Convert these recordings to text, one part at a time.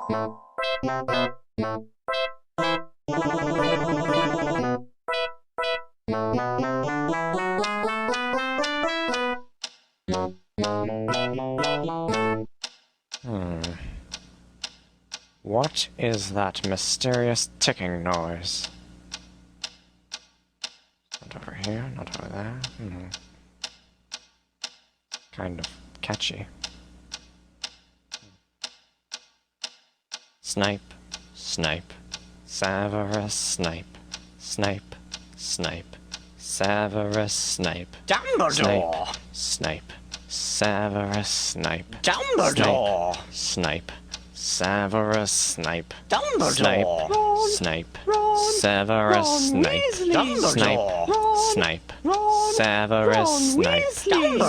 What is that mysterious ticking noise? Not over here, not over there. Kind of catchy. Snipe, snipe, Severus Snape. Snipe, snipe, Severus Snape. Dumbledore! Snape, Severus Snape. Dumbledore! Snape, Severus Snape. Dumbledore! Snape, Severus Snape. Dumbledore! Snape, Severus Snape.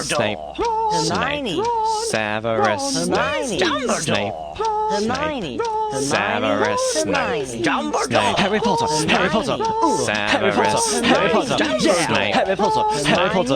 Snape, Hermione! Severus Snape. Snape, Hermione! Severus Snape. Dumbledore! Harry Potter! Harry Potter! Severus Harry Potter! Snape. Harry Potter! Harry Potter!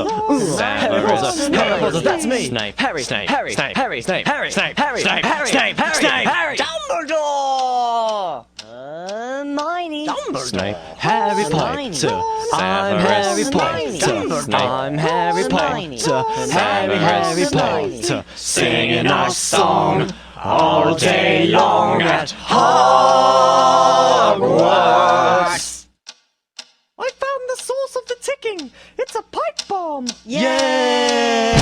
Harry Potter! Harry Potter! That's me! Snape. Harry! Snape. Harry! Snape. Harry! Snape. Harry! Snape. Harry! Snape. Harry! Snape. Harry! Snape. Harry! Dumbledore! Hermione! Snape. Harry Potter! I'm Harry Potter! I'm Harry Potter! Harry Potter! Singing our song all day long at Hogwarts! I found the source of the ticking! It's a pipe bomb! Yay!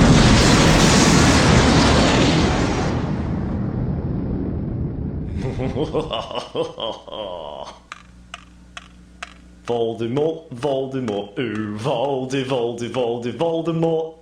Voldemort, Voldemort, ooh, Voldemort.